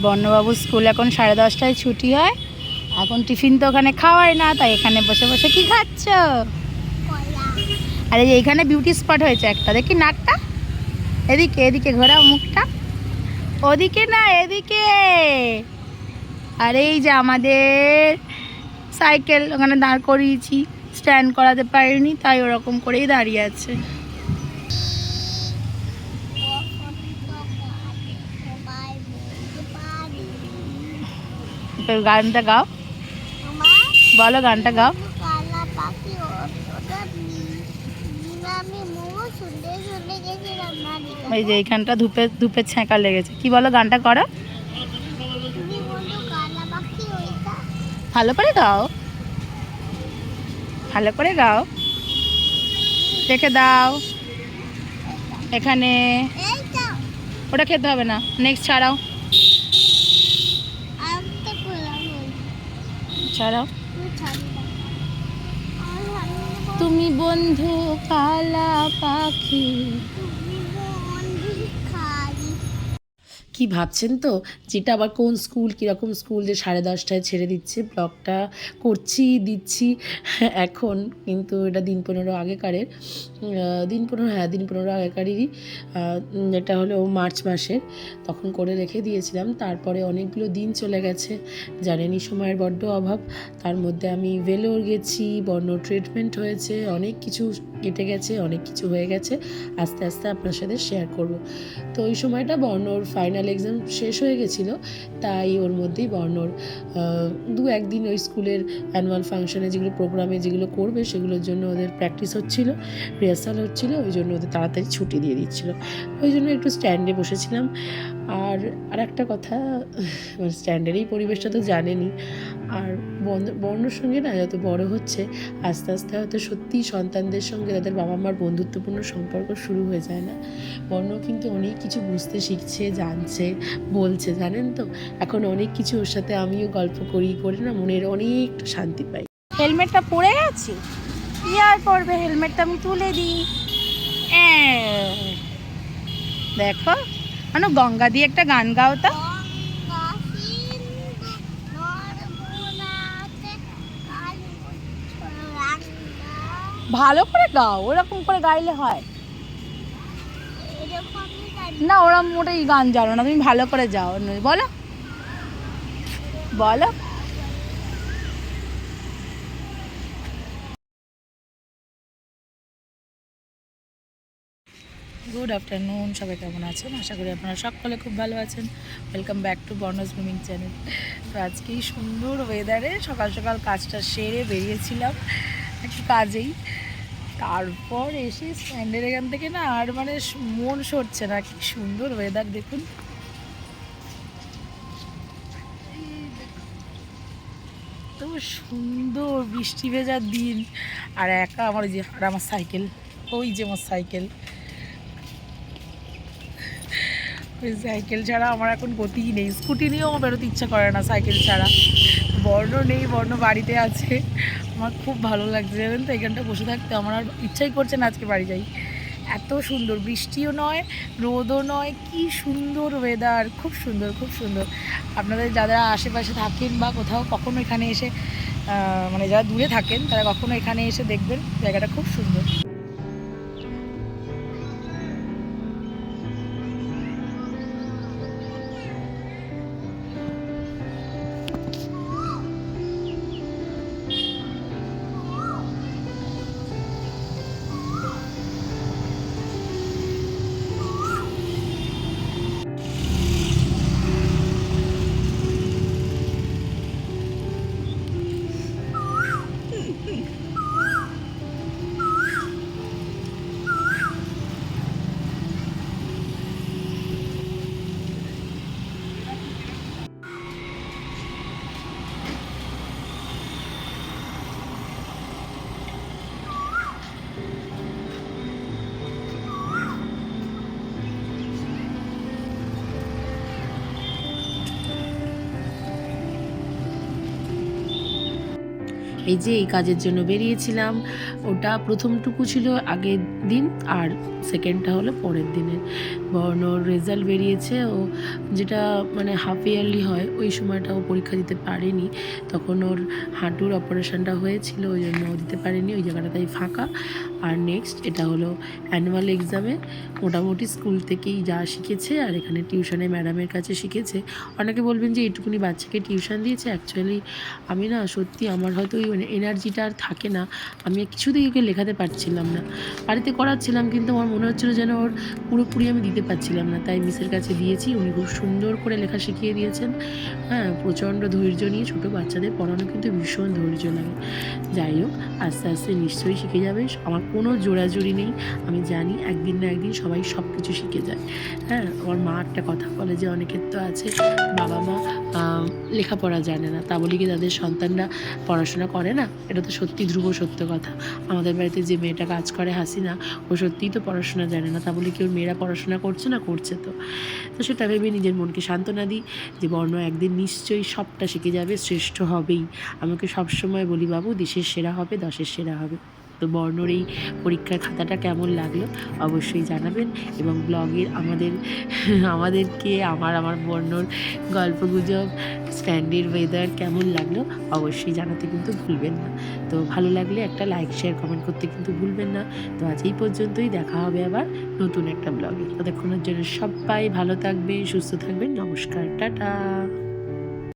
বর্ণবাবুর school এখন 10:30টায় ছুটি হয়। এখন টিফিন তো ওখানে খাওয়ায় না, তাই এখানে বসে বসে কি খাচ্ছ? আরে এইখানে বিউটি স্পট হয়েছে একটা, দেখি নাকটা, এদিকে এদিকে ঘোরাও মুখটা, ওদিকে না এদিকে। আর এই যে আমাদের সাইকেল ওখানে দাঁড় করিয়েছি, স্ট্যান্ড করাতে পারিনি, তাই ওরকম করেই দাঁড়িয়ে আছে। গানটা গাও, বলো গানটা গাও। ওই যে এইখানটা ধূপের ছ্যাঁকা লেগেছে, কি বলো গানটা করো, ভালো করে গাও, ভালো করে গাও। রেখে দাও এখানে, ওটা খেতে হবে না, নেক্সট ছাড়াও ছাড়াও। তুমি বন্ধু কালা পাখি। কি ভাবছেন তো, যেটা আবার কোন স্কুল, কীরকম স্কুল যে 10:30টায় ছেড়ে দিচ্ছে, ব্লগটা করছি দিচ্ছি এখন, কিন্তু এটা দিন 15 আগেকারের, দিন 15 আগেকারেরই। এটা হলো মার্চ মাসের, তখন করে রেখে দিয়েছিলাম। তারপরে অনেকগুলো দিন চলে গেছে, জানেনই সময়ের বড্ড অভাব। তার মধ্যে আমি ভেলোর গেছি, বর্ণ ট্রিটমেন্ট হয়েছে, অনেক কিছু কেটে গেছে, অনেক কিছু হয়ে গেছে, আস্তে আস্তে আপনার সাথে শেয়ার করব। তো ওই সময়টা বর্ণর ফাইনাল এক্সাম শেষ হয়ে গেছিলো, তাই ওর মধ্যেই বর্ণর 2-1 দিন ওই স্কুলের অ্যানুয়াল ফাংশনে যেগুলো প্রোগ্রামে যেগুলো করবে সেগুলোর জন্য ওদের প্র্যাকটিস হচ্ছিলো, রিহার্সাল হচ্ছিলো, ওই জন্য ওদের তাড়াতাড়ি ছুটি দিয়ে দিচ্ছিলো, ওই জন্য একটু স্ট্যান্ডে বসেছিলাম। আর একটা কথা, স্ট্যান্ডের এই পরিবেশটা তো জানেনই। আর বর্ণর সঙ্গে না যত বড় হচ্ছে, আস্তে আস্তে হয়তো সত্যিই সন্তানদের সঙ্গে তাদের বাবা মার বন্ধুত্বপূর্ণ সম্পর্ক শুরু হয়ে যায় না। বর্ণ কিন্তু অনেক কিছু বুঝতে শিখছে, জানছে, বলছে, জানেন তো। এখন অনেক কিছু ওর সাথে আমিও গল্প করি, করে না মনের অনেকটা শান্তি পাই। হেলমেটটা পরে গেছে, কি আর করবে, হেলমেটটা আমি তুলে দিই। দেখো মানে গঙ্গা দিয়ে একটা গান গাও তা। ভালো করে গাও, ওরকম করে গাইলে হয় না, ওরা মোটেই গান জানো না, তুমি ভালো করে যাও, বলো বলো। গুড আফটারনুন, সবাই কেমন আছেন? আশা করি আপনারা সকলে খুব ভালো আছেন। ওয়েলকাম ব্যাক টু বর্ণাস সুইমিং চ্যানেল। তো আজকে এই সুন্দর ওয়েদারে সকাল সকাল কাজটা সেরে বেরিয়েছিলাম একটু কাজেই, তারপর এসে স্ট্যান্ডের এখান থেকে না আর মানে মন সরছে না, কি সুন্দর ওয়েদার দেখুন। তো সুন্দর বৃষ্টি ভেজার দিন, আর একা আমার যে আর আমার সাইকেল, ওই যে আমার সাইকেল, ওই সাইকেল ছাড়া আমার এখন গতিই নেই, স্কুটি নিয়েও আমার বেরোতে ইচ্ছা করে না সাইকেল ছাড়া। বর্ণ নেই, বর্ণ বাড়িতে আছে, আমার খুব ভালো লাগছে জানেন তো, এখানটা বসে থাকতে আমার আর ইচ্ছাই করছে না আজকে বাড়ি যাই। এত সুন্দর, বৃষ্টিও নয় রোদও নয়, কি সুন্দর ওয়েদার, খুব সুন্দর খুব সুন্দর। আপনাদের যারা আশেপাশে থাকেন বা কোথাও কখনো এখানে এসে মানে যারা দূরে থাকেন তারা কখনো এখানে এসে দেখবেন, জায়গাটা খুব সুন্দর। এই যে এই কাজের জন্য বেরিয়েছিলাম, ওটা প্রথমটুকু ছিল আগের দিন আর সেকেন্ডটা হলো পরের দিনের। বর্ণর রেজাল্ট বেরিয়েছে, ও যেটা মানে হাফ ইয়ারলি হয় ওই সময়টা ও পরীক্ষা দিতে পারেনি, তখন ওর হাঁটুর অপারেশনটা হয়েছিল, ওই জন্য ও দিতে পারেনি, ওই জায়গাটা তাই ফাঁকা। আর নেক্সট এটা হলো অ্যানুয়াল এক্সামে, মোটামুটি স্কুল থেকেই যা শিখেছে আর এখানে টিউশনে ম্যাডামের কাছে শিখেছে। অনেকে বলবেন যে এইটুকুনি বাচ্চাকে টিউশন দিয়েছে, অ্যাকচুয়ালি আমি না সত্যি আমার হয়তো ওই এনার্জিটা আর থাকে না, আমি কিছুতেই ওকে লেখাতে পারছিলাম না। বাড়িতে করাচ্ছিলাম কিন্তু আমার মনে হচ্ছিলো যেন ওর পুরোপুরি আমি দিতে পারছিলাম না, তাই মিসের কাছে দিয়েছি, উনি খুব সুন্দর করে লেখা শিখিয়ে দিয়েছেন। হ্যাঁ, প্রচণ্ড ধৈর্য নিয়ে, ছোটো বাচ্চাদের পড়ানো কিন্তু ভীষণ ধৈর্য লাগে। যাই হোক, আস্তে আস্তে নিশ্চয়ই শিখে যাবে, আমার কোনো জোড়াজুড়ি নেই, আমি জানি একদিন না একদিন সবাই সব কিছু শিখে যায়। হ্যাঁ, আমার মা একটা কথা বলে যে অনেকের তো আছে বাবা মা লেখাপড়া জানে না, তা বলে কি তাদের সন্তানরা পড়াশোনা করে না? এটা তো সত্যি ধ্রুব সত্য কথা। আমাদের বাড়িতে যে মেয়েটা কাজ করে হাসিনা, ও সত্যিই তো পড়াশোনা জানে না, তা বলে কি ওর মেয়েরা পড়াশোনা করছে না? করছে তো। তো সেটা ভেবে নিজের মনকে সান্ত্বনা দিই যে বর্ণ একদিন নিশ্চয়ই সবটা শিখে যাবে, শ্রেষ্ঠ হবেই। আমাকে সবসময় বলি বাবু দেশের সেরা হবে, দশের সেরা হবে। তো বর্ণর এই পরীক্ষার খাতাটা কেমন লাগলো অবশ্যই জানাবেন, এবং ব্লগের আমাদেরকে আমার বর্ণর গল্পগুজব, স্ট্যান্ডের ওয়েদার কেমন লাগলো অবশ্যই জানাতে কিন্তু ভুলবেন না। তো ভালো লাগলে একটা লাইক শেয়ার কমেন্ট করতে কিন্তু ভুলবেন না। তো আজ এই পর্যন্তই, দেখা হবে আবার নতুন একটা ব্লগে। ততক্ষণের জন্য সবাই ভালো থাকবেন, সুস্থ থাকবেন, নমস্কার, টাটা।